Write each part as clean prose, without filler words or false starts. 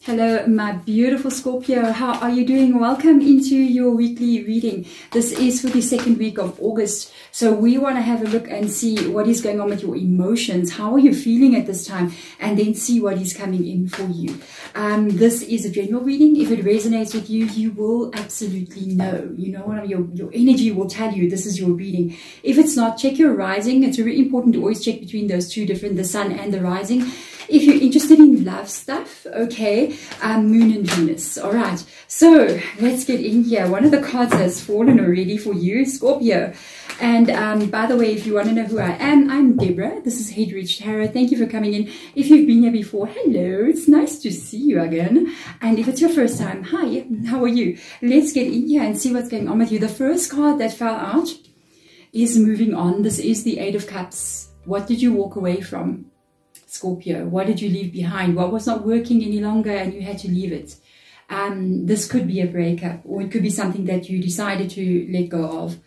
Hello, my beautiful Scorpio. How are you doing? Welcome into your weekly reading. This is for the second week of August. So we want to have a look and see what is going on with your emotions. How are you feeling at this time? And then see what is coming in for you. This is a general reading. If it resonates with you, you will absolutely know. You know what? Your energy will tell you this is your reading. If it's not, check your rising. It's very important to always check between those two different, the sun and the rising. If you're interested in love stuff, okay, Moon and Venus. All right, so let's get in here. One of the cards has fallen already for you, Scorpio. And by the way, if you want to know who I am, I'm Deborah. This is Headreach Tarot. Thank you for coming in. If you've been here before, hello. It's nice to see you again. And if it's your first time, hi, how are you? Let's get in here and see what's going on with you. The first card that fell out is moving on. This is the Eight of Cups. What did you walk away from, Scorpio? What did you leave behind? What was not working any longer and you had to leave it? This could be a breakup, or it could be something that you decided to let go of.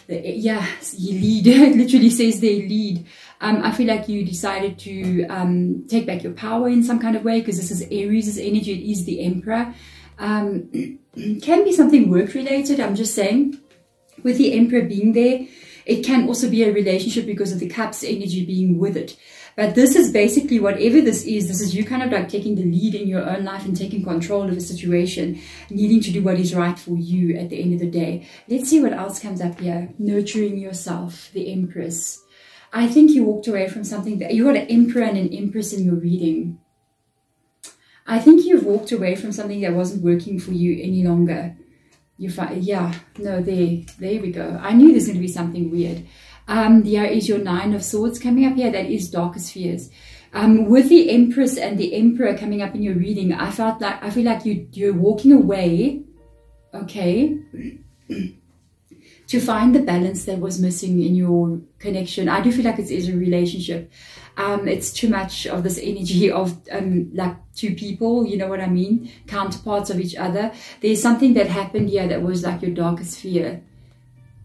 You lead. It literally says they lead. I feel like you decided to take back your power in some kind of way, because this is Aries' energy. It is the Emperor. Can be something work related. I'm just saying, with the Emperor being there, it can also be a relationship because of the Cups energy being with it. But this is basically, whatever this is you kind of like taking the lead in your own life and taking control of the situation, needing to do what is right for you at the end of the day. Let's see what else comes up here. Nurturing yourself, the Empress. I think you walked away from something that you got an Emperor and an Empress in your reading. I think you've walked away from something that wasn't working for you any longer. You find, yeah, no, there we go. I knew there's going to be something weird. There is your Nine of Swords coming up here. That is Darkest Fears. With the Empress and the Emperor coming up in your reading, I feel like you're walking away, okay, to find the balance that was missing in your connection. I do feel like it is a relationship. It's too much of this energy of like two people, you know what I mean? Counterparts of each other. There's something that happened here that was like your darkest fear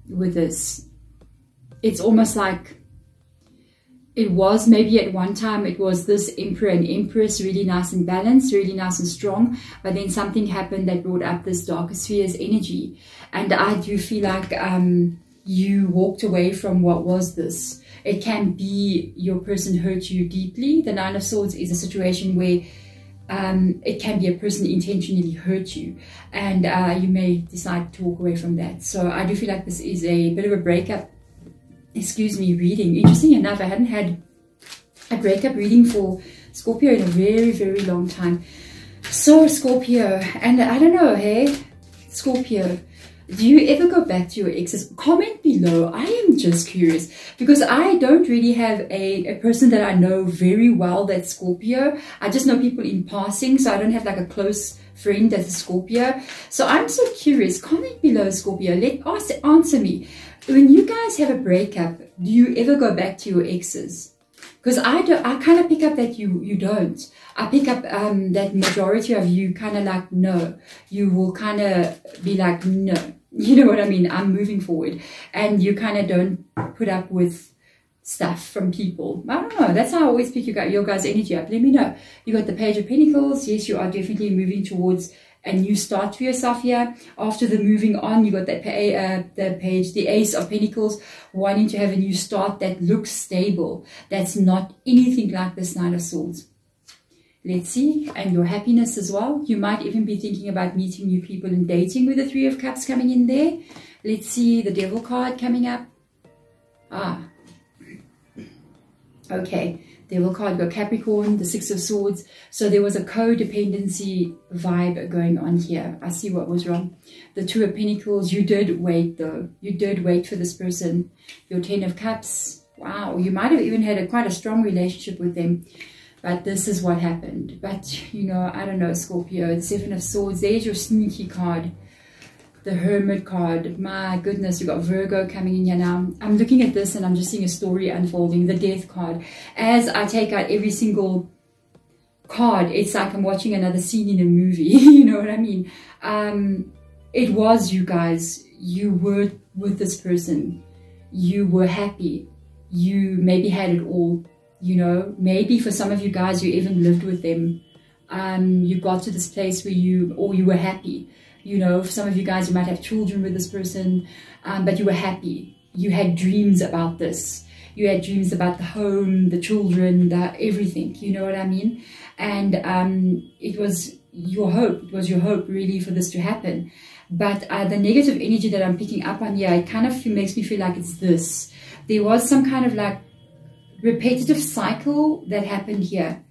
with this. It's almost like it was maybe at one time it was this Emperor and Empress, really nice and balanced, really nice and strong, but then something happened that brought up this darkest fears energy. And I do feel like you walked away from what was this. It can be your person hurt you deeply. The Nine of Swords is a situation where it can be a person intentionally hurt you, and you may decide to walk away from that. So I do feel like this is a bit of a breakup, reading. Interesting enough, I hadn't had a breakup reading for Scorpio in a very, very long time. So Scorpio, and I don't know, hey, Scorpio, do you ever go back to your exes? Comment below. I am just curious, because I don't really have a person that I know very well that's Scorpio. I just know people in passing, so I don't have like a close friend that's a Scorpio. So I'm so curious. Comment below, Scorpio. Answer me. When you guys have a breakup, do you ever go back to your exes? Because I kind of pick up that you don't. I pick up that majority of you kind of like, no. You will kind of be like, no. You know what I mean? I'm moving forward. And you kind of don't put up with stuff from people. I don't know. That's how I always pick your guys' energy up. Let me know. You got the Page of Pentacles. Yes, you are definitely moving towards a new start for yourself here. After the moving on, you got that the Ace of Pentacles, wanting to have a new start that looks stable. That's not anything like this Nine of Swords. Let's see. And your happiness as well. You might even be thinking about meeting new people and dating with the Three of Cups coming in there. Let's see the Devil card coming up. Okay. Devil card, got Capricorn, the Six of Swords. So there was a codependency vibe going on here. I see what was wrong. The Two of Pentacles, you did wait though. You did wait for this person. Your Ten of Cups, wow. You might have even had quite a strong relationship with them. But this is what happened. But, you know, I don't know, Scorpio. The Seven of Swords, there's your sneaky card. The Hermit card. My goodness, you got Virgo coming in here now. I'm looking at this and I'm just seeing a story unfolding. The Death card. As I take out every single card, it's like I'm watching another scene in a movie. You know what I mean? It was you guys. You were with this person. You were happy. You maybe had it all. You know, maybe for some of you guys, you even lived with them. you got to this place where you were happy. You know, for some of you guys, you might have children with this person, but you were happy. You had dreams about this. You had dreams about the home, the children, everything. You know what I mean? And it was your hope. It was your hope, really, for this to happen. But the negative energy that I'm picking up on here, it kind of makes me feel like it's this. There was some kind of like repetitive cycle that happened here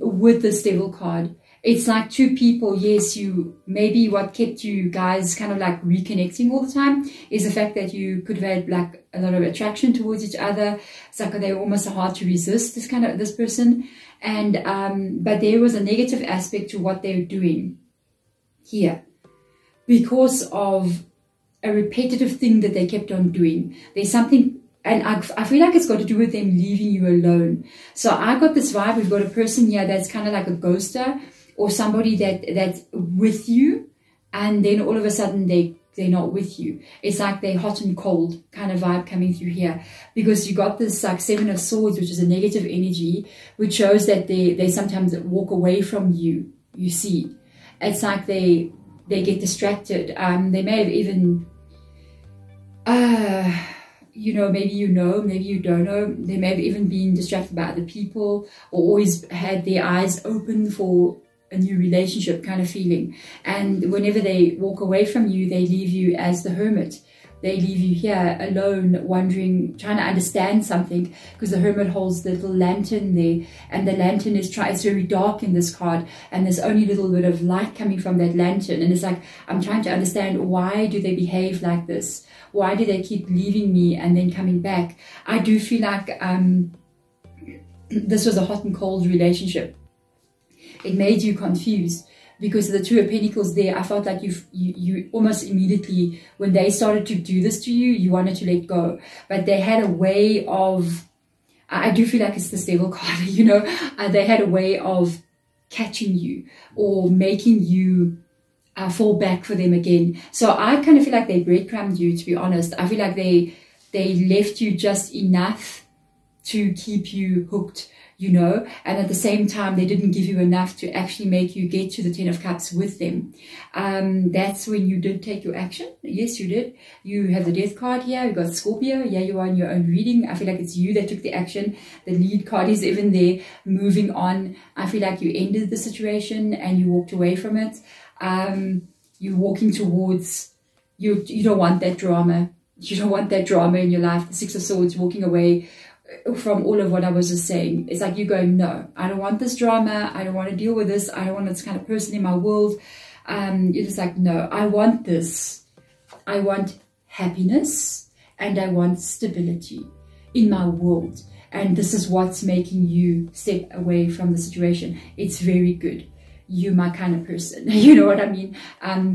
with this devil card. It's like two people. Yes, maybe what kept you guys kind of like reconnecting all the time is the fact that you could have had like a lot of attraction towards each other. It's like they were almost hard to resist this person. And but there was a negative aspect to what they're doing here because of a repetitive thing that they kept on doing. There's something, and I feel like it's got to do with them leaving you alone. So I got this vibe. We've got a person here that's kind of like a ghoster, or somebody that's with you, and then all of a sudden they're not with you. It's like they're hot and cold kind of vibe coming through here, because you got this like Seven of Swords, which is a negative energy, which shows that they sometimes walk away from you. You see, it's like they get distracted. They may have even, maybe maybe you don't know. They may have even been distracted by other people, or always had their eyes open for a new relationship kind of feeling. And whenever they walk away from you, they leave you as the hermit. They leave you here alone, wondering, trying to understand something, because the hermit holds the little lantern there, and the lantern it's very dark in this card, and there's only a little bit of light coming from that lantern, and it's like, I'm trying to understand, why do they behave like this? Why do they keep leaving me and then coming back? I do feel like this was a hot and cold relationship. It made you confused, because of the Two of Pentacles there. I felt like you almost immediately, when they started to do this to you, you wanted to let go. But they had a way of, I do feel like it's this devil card, they had a way of catching you or making you fall back for them again. So I kind of feel like they breadcrumbed you, to be honest. I feel like they left you just enough to keep you hooked, and at the same time, they didn't give you enough to actually make you get to the Ten of Cups with them. That's when you did take your action. Yes, you did. You have the Death card here. You got Scorpio. Yeah, you are in your own reading. I feel like it's you that took the action. The lead card is even there. Moving on. I feel like you ended the situation and you walked away from it. You're walking towards, you don't want that drama. You don't want that drama in your life. The Six of Swords, walking away from all of what I was just saying. It's like you're going, no, I don't want this drama. I don't want to deal with this. I don't want this kind of person in my world. You're just like, no, I want this. I want happiness and I want stability in my world. And this is what's making you step away from the situation. It's very good. You're my kind of person. You know what I mean?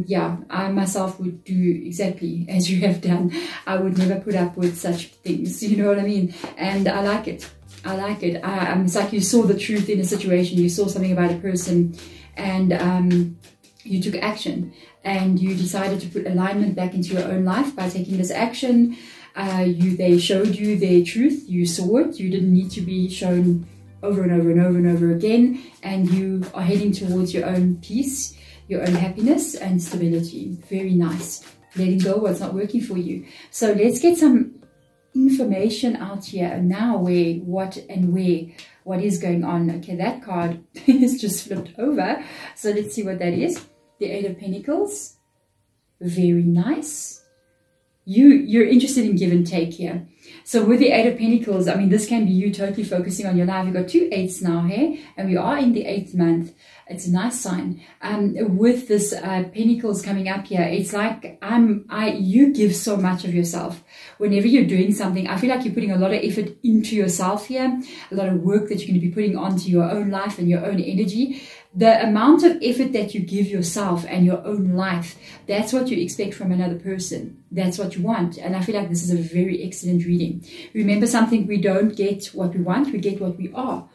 Yeah, I myself would do exactly as you have done. I would never put up with such things. You know what I mean? And I like it. I like it. It's like you saw the truth in a situation. You saw something about a person, and you took action. And you decided to put alignment back into your own life by taking this action. They showed you their truth. You saw it. You didn't need to be shown over and over and over and over again, and you are heading towards your own peace, your own happiness and stability. Very nice. Letting go what's not working for you. So let's get some information out here now, what is going on. Okay, that card is just flipped over, so let's see what that is. The Eight of Pentacles. Very nice. You're interested in give and take here. So with the Eight of Pentacles, I mean, this can be you totally focusing on your life. You've got 2 8s now here, and we are in the 8th month. It's a nice sign. With this Pentacles coming up here, it's like you give so much of yourself. Whenever you're doing something, I feel like you're putting a lot of effort into yourself here, a lot of work that you're going to be putting onto your own life and your own energy. The amount of effort that you give yourself and your own life, that's what you expect from another person. That's what you want. And I feel like this is a very excellent reading. Remember something, we don't get what we want, we get what we are.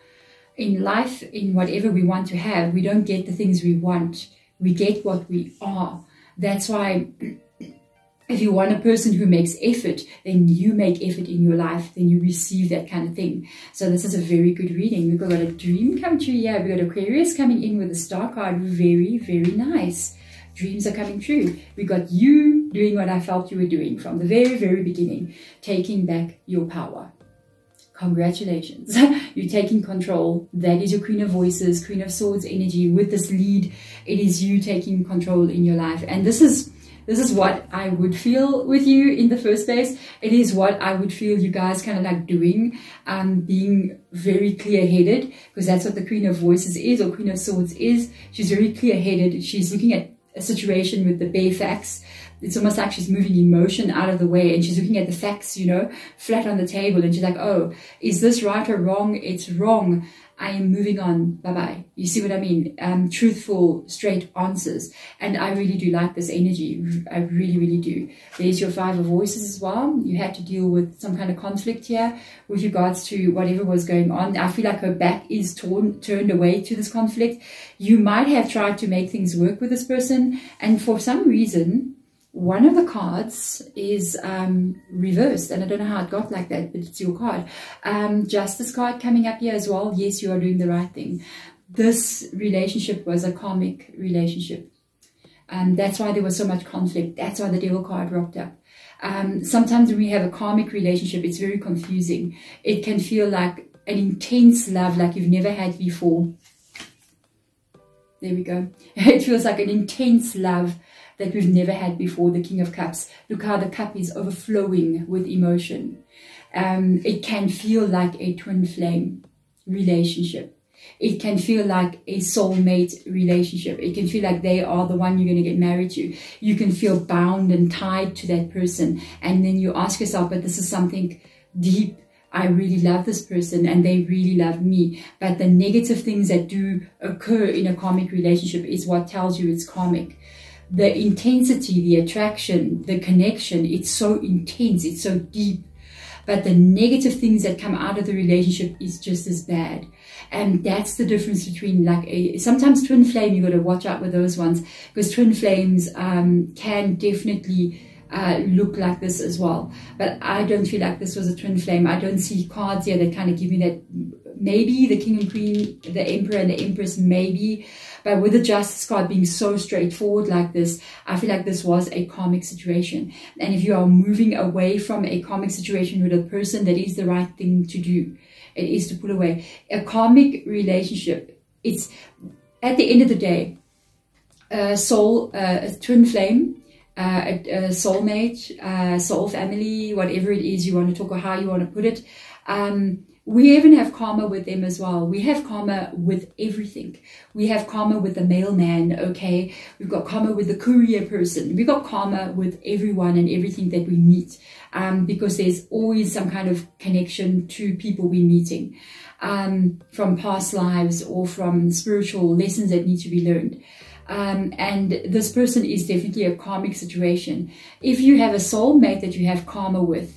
In life, in whatever we want to have, we don't get the things we want. We get what we are. That's why If you want a person who makes effort, then you make effort in your life, then you receive that kind of thing. So this is a very good reading. We've got a dream come true. Yeah, we've got Aquarius coming in with a star card. Very, very nice. Dreams are coming true. We got you doing what I felt you were doing from the very, very beginning, taking back your power. Congratulations. You're taking control. That is your Queen of Voices, Queen of Swords energy. With this lead, it is you taking control in your life. And this is what I would feel with you in the first place. It is what I would feel you guys kind of like doing, being very clear-headed, because that's what the Queen of Voices is, or Queen of Swords is. She's very clear-headed. She's looking at a situation with the bare facts. It's almost like she's moving emotion out of the way, and she's looking at the facts, you know, flat on the table, and she's like, oh, is this right or wrong? It's wrong. I am moving on. Bye-bye. You see what I mean? Truthful, straight answers. And I really do like this energy. I really, really do. There's your Five of Voices as well. You had to deal with some kind of conflict here with regards to whatever was going on. I feel like her back is turned away to this conflict. You might have tried to make things work with this person, and for some reason, one of the cards is reversed, and I don't know how it got like that, but it's your card. Justice card coming up here as well. Yes, you are doing the right thing. This relationship was a karmic relationship. That's why there was so much conflict. That's why the Devil card rocked up. Sometimes when we have a karmic relationship, it's very confusing. It can feel like an intense love like you've never had before. There we go. It feels like an intense love that we've never had before, the King of Cups. Look how the cup is overflowing with emotion. It can feel like a twin flame relationship. It can feel like a soulmate relationship. It can feel like they are the one you're going to get married to. You can feel bound and tied to that person. And then you ask yourself, but this is something deep. I really love this person and they really love me. But the negative things that do occur in a karmic relationship is what tells you it's karmic. The intensity, the attraction, the connection, it's so intense, it's so deep. But the negative things that come out of the relationship is just as bad. And that's the difference between like sometimes twin flame, you got to watch out with those ones, because twin flames can definitely look like this as well. But I don't feel like this was a twin flame. I don't see cards here that kind of give me that. Maybe the King and Queen, the Emperor and the Empress, maybe. But with the Justice card being so straightforward like this, I feel like this was a karmic situation. And if you are moving away from a karmic situation with a person, that is the right thing to do. It is to pull away. A karmic relationship, it's at the end of the day, a soul, a twin flame, a soulmate, soul family, whatever it is you want to talk or how you want to put it. We even have karma with them as well. We have karma with everything. We have karma with the mailman, okay? We've got karma with the courier person. We've got karma with everyone and everything that we meet, because there's always some kind of connection to people we're meeting, from past lives or from spiritual lessons that need to be learned. And this person is definitely a karmic situation. If you have a soulmate that you have karma with,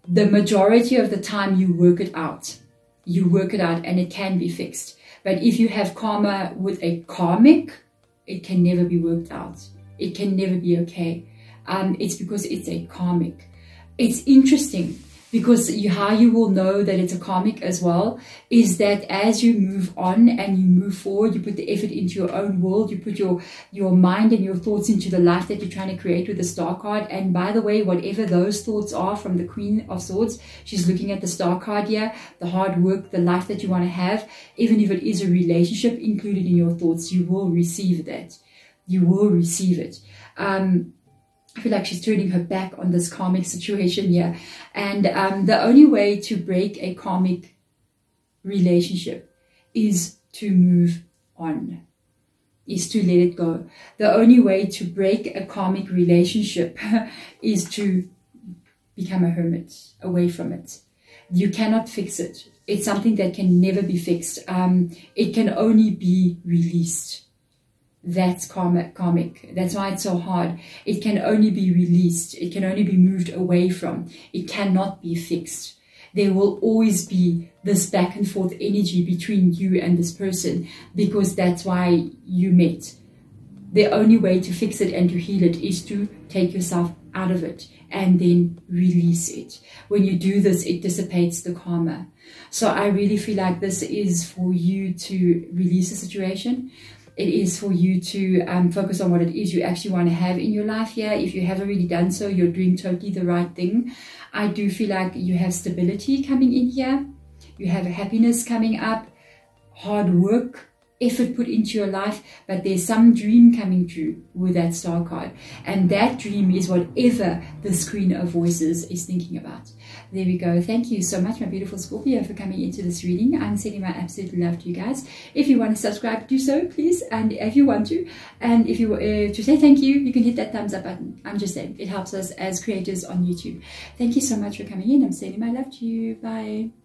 the majority of the time you work it out. You work it out and it can be fixed. But if you have karma with a karmic, it can never be worked out. It can never be okay. It's because it's a karmic. It's interesting because how you will know that it's a karmic as well is that as you move on and you move forward, you put the effort into your own world, you put your mind and your thoughts into the life that you're trying to create with the Star card. And by the way, whatever those thoughts are from the Queen of Swords, she's looking at the Star card here, the hard work, the life that you want to have, even if it is a relationship included in your thoughts, you will receive that. You will receive it. I feel like she's turning her back on this karmic situation here. And the only way to break a karmic relationship is to move on, is to let it go. The only way to break a karmic relationship is to become a hermit, away from it. You cannot fix it. It's something that can never be fixed. It can only be released. That's karmic. That's why it's so hard. It can only be released. It can only be moved away from. It cannot be fixed. There will always be this back and forth energy between you and this person, because that's why you met. the only way to fix it and to heal it is to take yourself out of it and then release it. When you do this, it dissipates the karma. So I really feel like this is for you to release the situation. It is for you to focus on what it is you actually want to have in your life here. If you haven't really done so, you're doing totally the right thing. I do feel like you have stability coming in here. You have happiness coming up, hard work, effort put into your life, but there's some dream coming true with that star card. And that dream is whatever this Queen of Voices is thinking about. There we go. Thank you so much, my beautiful Scorpio, for coming into this reading. I'm sending my absolute love to you guys. If you want to subscribe, do so, please. And if you want to, and if you to say thank you, you can hit that thumbs up button. I'm just saying, it helps us as creators on YouTube. Thank you so much for coming in. I'm sending my love to you. Bye.